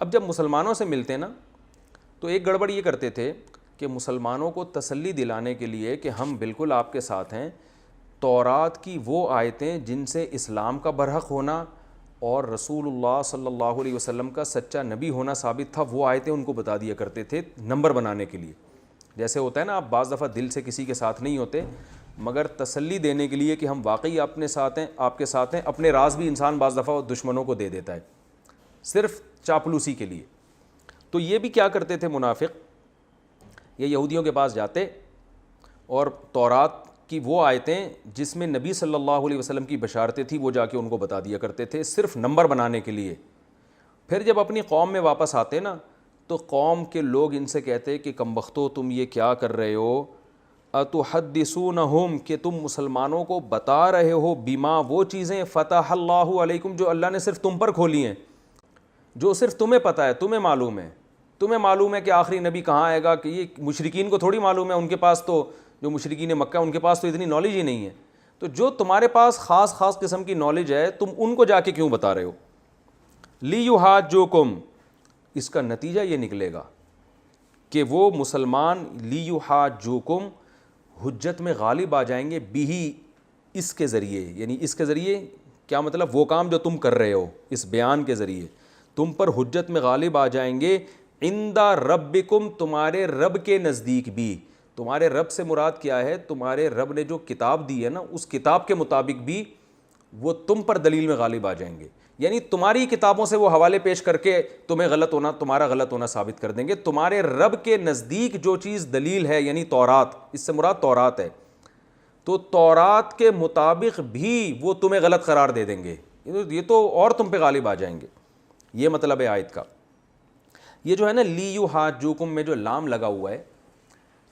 Speaker 2: اب جب مسلمانوں سے ملتے نا تو ایک گڑبڑ یہ کرتے تھے کہ مسلمانوں کو تسلی دلانے کے لیے کہ ہم بالکل آپ کے ساتھ ہیں، تورات کی وہ آیتیں جن سے اسلام کا برحق ہونا اور رسول اللہ صلی اللہ علیہ وسلم کا سچا نبی ہونا ثابت تھا، وہ آیتیں ان کو بتا دیا کرتے تھے نمبر بنانے کے لیے۔ جیسے ہوتا ہے نا، آپ بعض دفعہ دل سے کسی کے ساتھ نہیں ہوتے مگر تسلی دینے کے لیے کہ ہم واقعی اپنے ساتھ ہیں، آپ کے ساتھ ہیں، اپنے راز بھی انسان بعض دفعہ دشمنوں کو دے دیتا ہے صرف چاپلوسی کے لیے۔ تو یہ بھی کیا کرتے تھے منافق، یہ یہودیوں کے پاس جاتے اور تورات کی وہ آیتیں جس میں نبی صلی اللہ علیہ وسلم کی بشارتیں تھیں وہ جا کے ان کو بتا دیا کرتے تھے، صرف نمبر بنانے کے لیے۔ پھر جب اپنی قوم میں واپس آتے نا تو قوم کے لوگ ان سے کہتے کہ کم بختو تم یہ کیا کر رہے ہو، اتحدثونہم، کہ تم مسلمانوں کو بتا رہے ہو، بما، وہ چیزیں، فتح اللہ علیکم، جو اللہ نے صرف تم پر کھولی ہیں، جو صرف تمہیں پتہ ہے، تمہیں معلوم ہے، تمہیں معلوم ہے کہ آخری نبی کہاں آئے گا، کہ یہ مشرکین کو تھوڑی معلوم ہے، ان کے پاس تو جو مشرکین مکہ ان کے پاس تو اتنی نالج ہی نہیں ہے، تو جو تمہارے پاس خاص قسم کی نالج ہے تم ان کو جا کے کیوں بتا رہے ہو؟ لیحاجوکم، اس کا نتیجہ یہ نکلے گا کہ وہ مسلمان لیحاجوکم، حجت میں غالب آ جائیں گے، بھی، اس کے ذریعے، یعنی اس کے ذریعے کیا مطلب، وہ کام جو تم کر رہے ہو اس بیان کے ذریعے تم پر حجت میں غالب آ جائیں گے، عند ربکم، تمہارے رب کے نزدیک بھی۔ تمہارے رب سے مراد کیا ہے؟ تمہارے رب نے جو کتاب دی ہے نا اس کتاب کے مطابق بھی وہ تم پر دلیل میں غالب آ جائیں گے، یعنی تمہاری کتابوں سے وہ حوالے پیش کر کے تمہیں غلط ہونا، تمہارا غلط ہونا ثابت کر دیں گے۔ تمہارے رب کے نزدیک جو چیز دلیل ہے، یعنی تورات، اس سے مراد تورات ہے، تو تورات کے مطابق بھی وہ تمہیں غلط قرار دے دیں گے، یہ تو اور تم پہ غالب آ جائیں گے۔ یہ مطلب ہے آیت کا۔ یہ جو ہے نا لیحاجوکم میں جو لام لگا ہوا ہے،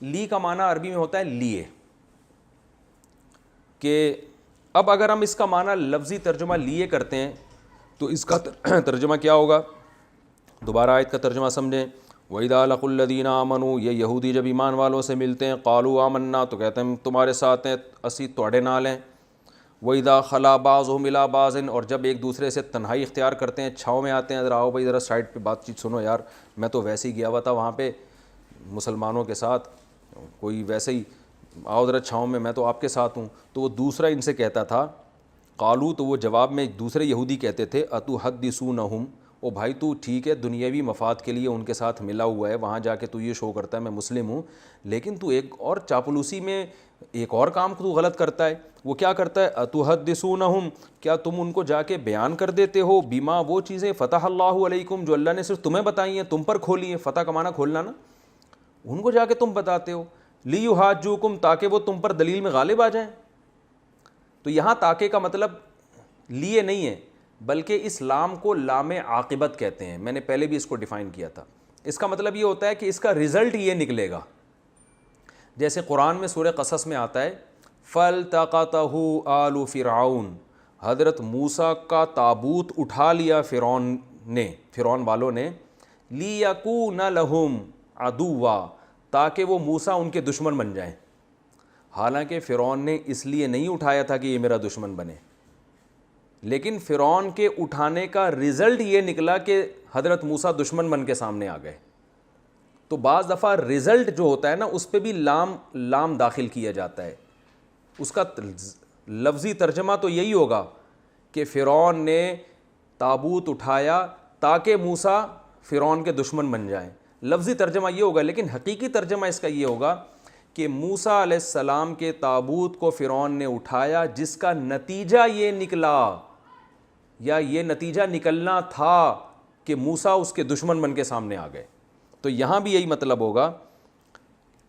Speaker 2: لی کا معنی عربی میں ہوتا ہے لیے، کہ اب اگر ہم اس کا معنی لفظی ترجمہ لیے کرتے ہیں تو اس کا ترجمہ کیا ہوگا؟ دوبارہ آیت کا ترجمہ سمجھیں، وَإِذَا لَقُوا الَّذِينَ آمَنُوا، یہ یہودی جب ایمان والوں سے ملتے ہیں، قالوا آمنا، تو کہتے ہیں ہم تمہارے ساتھ ہیں، اسی تواڈے نال ہیں۔ وَإِذَا خَلَا بَعْضُهُمْ إِلَىٰ بَعْضٍ، اور جب ایک دوسرے سے تنہائی اختیار کرتے ہیں، چھاؤں میں آتے ہیں، ذرا آؤ بھائی ذرا سائڈ پہ بات چیت سنو یار، میں تو ویسے ہی گیا ہوا تھا وہاں پہ مسلمانوں کے ساتھ، کوئی ویسے ہی، آؤ ذرا چھاؤں میں تو آپ کے ساتھ ہوں۔ تو وہ دوسرا ان سے کہتا تھا، قالو، تو وہ جواب میں دوسرے یہودی کہتے تھے، اتحدثونہم، او بھائی تو ٹھیک ہے دنیاوی مفاد کے لیے ان کے ساتھ ملا ہوا ہے، وہاں جا کے تو یہ شو کرتا ہے میں مسلم ہوں، لیکن تو ایک اور چاپلوسی میں ایک اور کام تو غلط کرتا ہے۔ وہ کیا کرتا ہے؟ اتحدثونہم، کیا تم ان کو جا کے بیان کر دیتے ہو، بیما، وہ چیزیں فتح اللہ علیکم، جو اللہ نے صرف تمہیں بتائی ہیں، تم پر کھولی ہیں، فتح کا معنی کھولنا نا، ان کو جا کے تم بتاتے ہو، لیحاجوکم، تاکہ وہ تم پر دلیل میں غالب آ جائیں۔ تو یہاں تاکہ کا مطلب لیے نہیں ہے، بلکہ اس لام کو لام عاقبت کہتے ہیں، میں نے پہلے بھی اس کو ڈیفائن کیا تھا۔ اس کا مطلب یہ ہوتا ہے کہ اس کا رزلٹ یہ نکلے گا، جیسے قرآن میں سورہ قصص میں آتا ہے فَالْتَقَطَهُ آلُ فِرْعَوْنَ، حضرت موسیٰ کا تابوت اٹھا لیا فرعون والوں نے، لِيَكُونَ لَهُمْ عَدُوًّا، تاکہ وہ موسیٰ ان کے دشمن بن جائیں۔ حالانکہ فرعون نے اس لیے نہیں اٹھایا تھا کہ یہ میرا دشمن بنے، لیکن فرعون کے اٹھانے کا رزلٹ یہ نکلا کہ حضرت موسیٰ دشمن بن کے سامنے آ گئے۔ تو بعض دفعہ رزلٹ جو ہوتا ہے نا، اس پہ بھی لام داخل کیا جاتا ہے، اس کا لفظی ترجمہ تو یہی ہوگا کہ فرعون نے تابوت اٹھایا تاکہ موسیٰ فرعون کے دشمن بن جائیں، لفظی ترجمہ یہ ہوگا، لیکن حقیقی ترجمہ اس کا یہ ہوگا کہ موسیٰ علیہ السلام کے تابوت کو فرعون نے اٹھایا، جس کا نتیجہ یہ نکلا، یا یہ نتیجہ نکلنا تھا کہ موسیٰ اس کے دشمن بن کے سامنے آ گئے۔ تو یہاں بھی یہی مطلب ہوگا،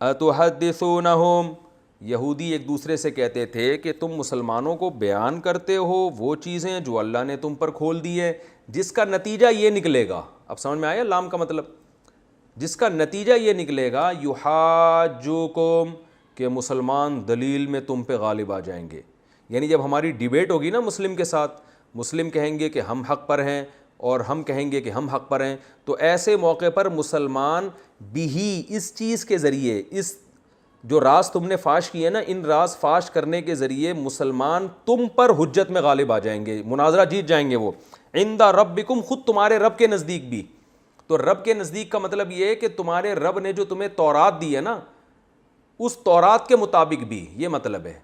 Speaker 2: اتحدثونہم، یہودی ایک دوسرے سے کہتے تھے کہ تم مسلمانوں کو بیان کرتے ہو وہ چیزیں جو اللہ نے تم پر کھول دی ہے، جس کا نتیجہ یہ نکلے گا۔ اب سمجھ میں آیا لام کا مطلب؟ جس کا نتیجہ یہ نکلے گا، یحاجوکم، کہ مسلمان دلیل میں تم پہ غالب آ جائیں گے۔ یعنی جب ہماری ڈیبیٹ ہوگی نا مسلم کے ساتھ، مسلم کہیں گے کہ ہم حق پر ہیں اور ہم کہیں گے کہ ہم حق پر ہیں، تو ایسے موقع پر مسلمان بھی اس چیز کے ذریعے، اس جو راز تم نے فاش کیے نا، ان راز فاش کرنے کے ذریعے مسلمان تم پر حجت میں غالب آ جائیں گے، مناظرہ جیت جائیں گے۔ وہ عند ربکم، خود تمہارے رب کے نزدیک بھی۔ تو رب کے نزدیک کا مطلب یہ ہے کہ تمہارے رب نے جو تمہیں تورات دی ہے نا، اس تورات کے مطابق بھی، یہ مطلب ہے،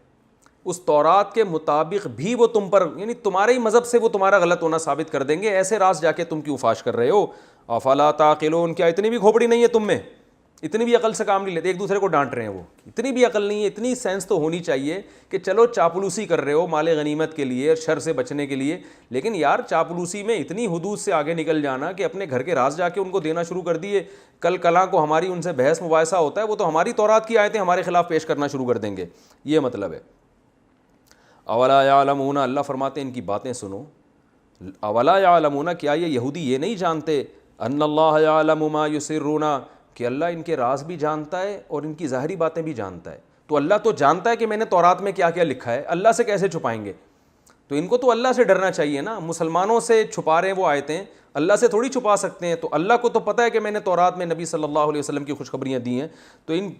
Speaker 2: اس تورات کے مطابق بھی وہ تم پر، یعنی تمہارے ہی مذہب سے وہ تمہارا غلط ہونا ثابت کر دیں گے۔ ایسے راز جا کے تم کیوں فاش کر رہے ہو؟ افلا تعقلون، کیا اتنی بھی کھوپڑی نہیں ہے تم میں؟ اتنی بھی عقل سے کام نہیں لیتے؟ ایک دوسرے کو ڈانٹ رہے ہیں، وہ اتنی بھی عقل نہیں ہے، اتنی سینس تو ہونی چاہیے کہ چلو چاپلوسی کر رہے ہو مال غنیمت کے لیے، شر سے بچنے کے لیے، لیکن یار چاپلوسی میں اتنی حدود سے آگے نکل جانا کہ اپنے گھر کے راز جا کے ان کو دینا شروع کر دیے، کل کلاں کو ہماری ان سے بحث مباحثہ ہوتا ہے، وہ تو ہماری تورات کی آیتیں ہمارے خلاف پیش کرنا شروع کر دیں گے، یہ مطلب ہے۔ اولا یعلمون، اللہ فرماتے ہیں ان کی باتیں سنو، اولا یعلمون، کیا یہ یہودی یہ نہیں جانتے، ان اللہ یعلم ما یسرون، کہ اللہ ان کے راز بھی جانتا ہے اور ان کی ظاہری باتیں بھی جانتا ہے۔ تو اللہ تو جانتا ہے کہ میں نے تورات میں کیا کیا لکھا ہے، اللہ سے کیسے چھپائیں گے؟ تو ان کو تو اللہ سے ڈرنا چاہیے نا، مسلمانوں سے چھپا رہے ہیں وہ آیتیں، اللہ سے تھوڑی چھپا سکتے ہیں۔ تو اللہ کو تو پتہ ہے کہ میں نے تورات میں نبی صلی اللہ علیہ وسلم کی خوشخبریاں دی ہیں، تو ان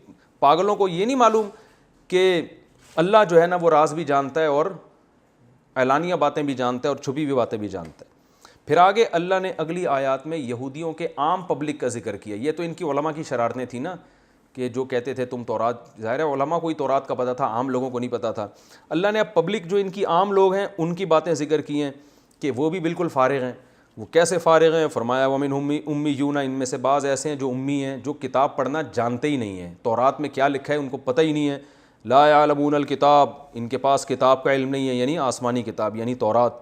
Speaker 2: پاگلوں کو یہ نہیں معلوم کہ اللہ جو ہے نا وہ راز بھی جانتا ہے اور اعلانیہ باتیں بھی جانتا ہے اور چھپی ہوئی باتیں بھی جانتا ہے۔ پھر آگے اللہ نے اگلی آیات میں یہودیوں کے عام پبلک کا ذکر کیا۔ یہ تو ان کی علماء کی شرارتیں تھیں نا، کہ جو کہتے تھے تم تورات، ظاہر ہے علماء کو ہی تورات کا پتہ تھا، عام لوگوں کو نہیں پتہ تھا۔ اللہ نے اب پبلک جو ان کی عام لوگ ہیں ان کی باتیں ذکر کی ہیں کہ وہ بھی بالکل فارغ ہیں۔ وہ کیسے فارغ ہیں؟ فرمایا ومنہم امیون، ان میں سے بعض ایسے ہیں جو امی ہیں، جو کتاب پڑھنا جانتے ہی نہیں ہیں، تورات میں کیا لکھا ہے ان کو پتہ ہی نہیں ہے۔ لا یعلمون الکتاب، ان کے پاس کتاب کا علم نہیں ہے، یعنی آسمانی کتاب یعنی تورات،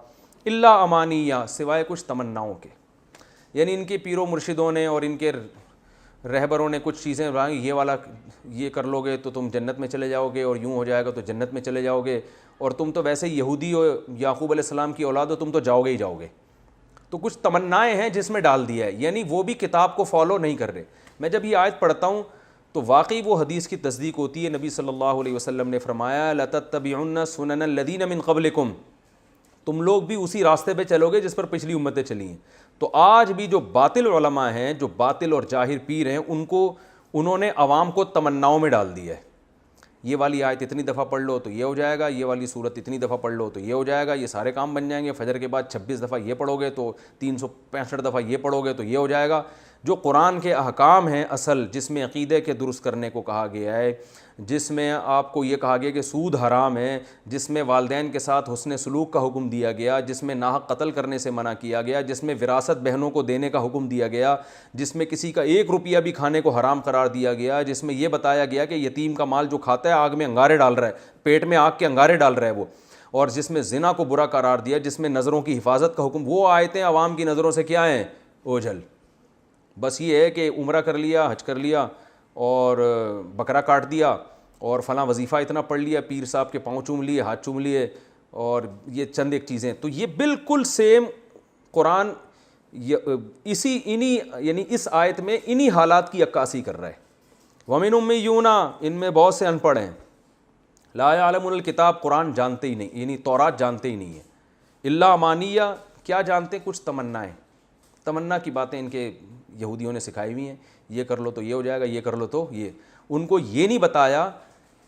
Speaker 2: الا امانیہ، سوائے کچھ تمناؤں کے، یعنی ان کے پیروں مرشدوں نے اور ان کے رہبروں نے کچھ چیزیں بتائیں، یہ والا یہ کر لو گے تو تم جنت میں چلے جاؤ گے، اور یوں ہو جائے گا تو جنت میں چلے جاؤ گے، اور تم تو ویسے یہودی ہو، یعقوب علیہ السلام کی اولاد ہو، تم تو جاؤ گے ہی جاؤ گے۔ تو کچھ تمنائیں ہیں جس میں ڈال دیا ہے، یعنی وہ بھی کتاب کو فالو نہیں کر رہے۔ میں جب یہ آیت پڑھتا ہوں تو واقعی وہ حدیث کی تصدیق ہوتی ہے۔ نبی صلی اللہ علیہ وسلم نے فرمایا لَتَتَّبِعُنَّ سُنَنَ الَّذِينَ مِن قَبْلِكُمْ، تم لوگ بھی اسی راستے پہ چلو گے جس پر پچھلی امتیں چلی ہیں، تو آج بھی جو باطل علماء ہیں، جو باطل اور جاہر پیر ہیں، انہوں نے عوام کو تمناؤں میں ڈال دیا ہے. یہ والی آیت اتنی دفعہ پڑھ لو تو یہ ہو جائے گا، یہ والی صورت اتنی دفعہ پڑھ لو تو یہ ہو جائے گا، یہ سارے کام بن جائیں گے. فجر کے بعد 26 دفعہ یہ پڑھو گے تو 365 دفعہ یہ پڑھو گے تو یہ ہو جائے گا. جو قرآن کے احکام ہیں اصل، جس میں عقیدے کے درست کرنے کو کہا گیا ہے، جس میں آپ کو یہ کہا گیا کہ سود حرام ہے، جس میں والدین کے ساتھ حسن سلوک کا حکم دیا گیا، جس میں ناحق قتل کرنے سے منع کیا گیا، جس میں وراثت بہنوں کو دینے کا حکم دیا گیا، جس میں کسی کا 1 روپیہ بھی کھانے کو حرام قرار دیا گیا، جس میں یہ بتایا گیا کہ یتیم کا مال جو کھاتا ہے آگ میں انگارے ڈال رہا ہے، پیٹ میں آگ کے انگارے ڈال رہا ہے وہ، اور جس میں زنا کو برا قرار دیا، جس میں نظروں کی حفاظت کا حکم. وہ آیتیں عوام کی نظروں سے کیا ہیں؟ اوجھل. بس یہ ہے کہ عمرہ کر لیا، حج کر لیا اور بکرا کاٹ دیا اور فلاں وظیفہ اتنا پڑھ لیا، پیر صاحب کے پاؤں چوم لیے، ہاتھ چوم لیے، اور یہ چند ایک چیزیں. تو یہ بالکل سیم قرآن یعنی اس آیت میں انہی حالات کی عکاسی کر رہا ہے. وَمِنْ أُمِّيُّونَ، ان میں بہت سے ان پڑھ ہیں، لا يعلمون الکتاب، قرآن جانتے ہی نہیں، یعنی تورات جانتے ہی نہیں ہیں. الا امانیہ، کیا جانتے؟ کچھ تمنائیں، تمنا کی باتیں ان کے یہودیوں نے سکھائی ہوئی ہیں. یہ کر لو تو یہ ہو جائے گا، یہ کر لو تو یہ. ان کو یہ نہیں بتایا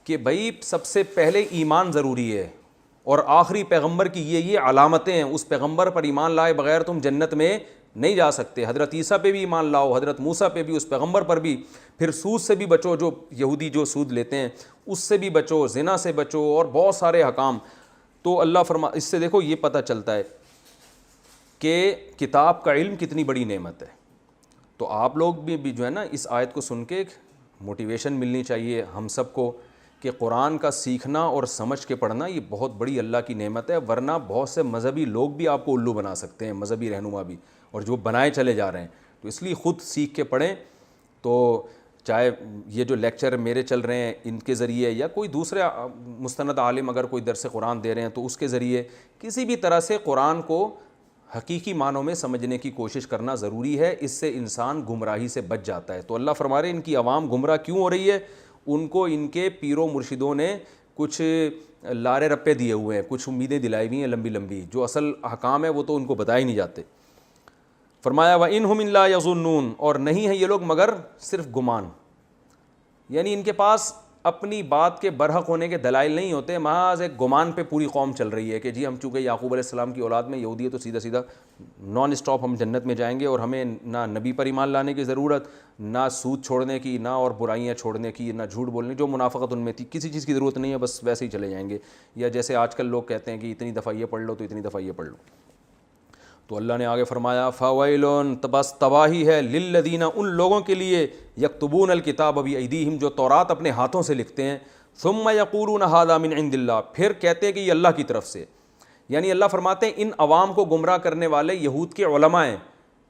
Speaker 2: کہ بھائی سب سے پہلے ایمان ضروری ہے، اور آخری پیغمبر کی یہ علامتیں ہیں. اس پیغمبر پر ایمان لائے بغیر تم جنت میں نہیں جا سکتے. حضرت عیسیٰ پہ بھی ایمان لاؤ، حضرت موسیٰ پہ بھی، اس پیغمبر پر بھی. پھر سود سے بھی بچو، جو یہودی جو سود لیتے ہیں اس سے بھی بچو، زنا سے بچو، اور بہت سارے احکام. تو اللہ اس سے دیکھو یہ پتہ چلتا ہے کہ کتاب کا علم کتنی بڑی نعمت ہے. تو آپ لوگ بھی جو ہے نا اس آیت کو سن کے ایک موٹیویشن ملنی چاہیے ہم سب کو کہ قرآن کا سیکھنا اور سمجھ کے پڑھنا یہ بہت بڑی اللہ کی نعمت ہے. ورنہ بہت سے مذہبی لوگ بھی آپ کو الو بنا سکتے ہیں، مذہبی رہنما بھی، اور جو بنائے چلے جا رہے ہیں. تو اس لیے خود سیکھ کے پڑھیں. تو چاہے یہ جو لیکچر میرے چل رہے ہیں ان کے ذریعے، یا کوئی دوسرے مستند عالم اگر کوئی درس قرآن دے رہے ہیں تو اس کے ذریعے، کسی بھی طرح سے قرآن کو حقیقی معنوں میں سمجھنے کی کوشش کرنا ضروری ہے. اس سے انسان گمراہی سے بچ جاتا ہے. تو اللہ فرما رہے ہیں ان کی عوام گمراہ کیوں ہو رہی ہے؟ ان کو ان کے پیر و مرشدوں نے کچھ لارے رپے دیے ہوئے ہیں، کچھ امیدیں دلائی ہوئی ہیں لمبی لمبی. جو اصل احکام ہے وہ تو ان کو بتائے نہیں جاتے. فرمایا وَإِنْهُمْ إِلَّا يَظُنُّونَ، اور نہیں ہیں یہ لوگ مگر صرف گمان. یعنی ان کے پاس اپنی بات کے برحق ہونے کے دلائل نہیں ہوتے، محض ایک گمان پہ پوری قوم چل رہی ہے کہ جی ہم چونکہ یعقوب علیہ السلام کی اولاد میں یہودی ہے تو سیدھا سیدھا نان اسٹاپ ہم جنت میں جائیں گے، اور ہمیں نہ نبی پر ایمان لانے کی ضرورت، نہ سود چھوڑنے کی، نہ اور برائیاں چھوڑنے کی، نہ جھوٹ بولنے، جو منافقت ان میں تھی کسی چیز کی ضرورت نہیں ہے، بس ویسے ہی چلے جائیں گے. یا جیسے آج کل لوگ کہتے ہیں کہ اتنی دفعہ یہ پڑھ لو تو اتنی دفعہ یہ پڑھ لو. تو اللہ نے آگے فرمایا فویلون، بس تباہی ہے، للذین، ان لوگوں کے لیے، یکتبون الکتاب بایدیہم، جو تورات اپنے ہاتھوں سے لکھتے ہیں، ثم یقولون ھذا من عند اللہ، پھر کہتے ہیں کہ یہ اللہ کی طرف سے. یعنی اللہ فرماتے ہیں ان عوام کو گمراہ کرنے والے یہود کے علماء ہیں.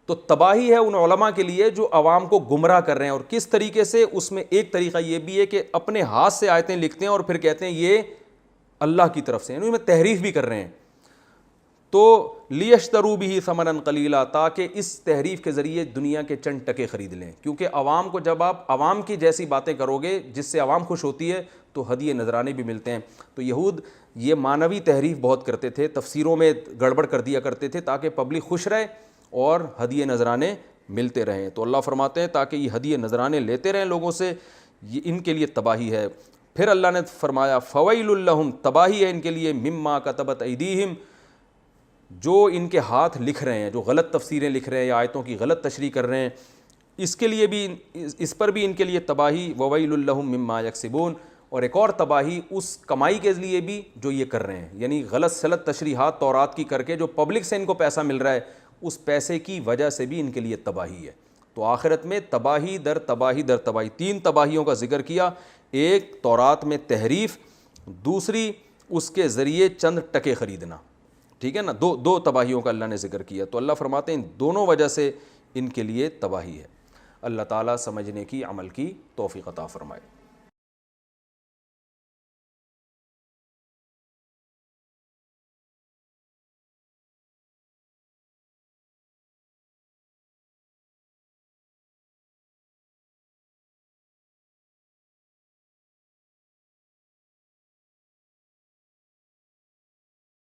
Speaker 2: تو تباہی ہے ان علماء کے لیے جو عوام کو گمراہ کر رہے ہیں. اور کس طریقے سے؟ اس میں ایک طریقہ یہ بھی ہے کہ اپنے ہاتھ سے آیتیں لکھتے ہیں اور پھر کہتے ہیں یہ اللہ کی طرف سے، یعنی میں تحریف بھی کر رہے ہیں. تو لیشتروا بہ ثمنا قلیلا، تاکہ اس تحریف کے ذریعے دنیا کے چند ٹکے خرید لیں. کیونکہ عوام کو جب آپ عوام کی جیسی باتیں کرو گے جس سے عوام خوش ہوتی ہے تو ہدیے نذرانے بھی ملتے ہیں. تو یہود یہ معنوی تحریف بہت کرتے تھے، تفسیروں میں گڑبڑ کر دیا کرتے تھے تاکہ پبلک خوش رہے اور ہدیے نذرانے ملتے رہیں. تو اللہ فرماتے ہیں تاکہ یہ ہدیے نذرانے لیتے رہیں لوگوں سے، یہ ان کے لیے تباہی ہے. پھر اللہ نے فرمایا فویل لہم، تباہی ہے ان کے لیے، مما کتبت ایدیہم، جو ان کے ہاتھ لکھ رہے ہیں، جو غلط تفسیریں لکھ رہے ہیں یا آیتوں کی غلط تشریح کر رہے ہیں، اس کے لیے بھی، اس پر بھی ان کے لیے تباہی. وویل لہم مما یکسبون، اور ایک اور تباہی اس کمائی کے لیے بھی جو یہ کر رہے ہیں، یعنی غلط سلط تشریحات تورات کی کر کے جو پبلک سے ان کو پیسہ مل رہا ہے، اس پیسے کی وجہ سے بھی ان کے لیے تباہی ہے. تو آخرت میں تباہی در تباہی در تباہی، 3 تباہیوں کا ذکر کیا. ایک تورات میں تحریف، دوسری اس کے ذریعے چند ٹکے خریدنا. ٹھیک ہے نا، دو تباہیوں کا اللہ نے ذکر کیا. تو اللہ فرماتے ہیں ان دونوں وجہ سے ان کے لیے تباہی ہے. اللہ تعالیٰ سمجھنے کی، عمل کی توفیق عطا فرمائے.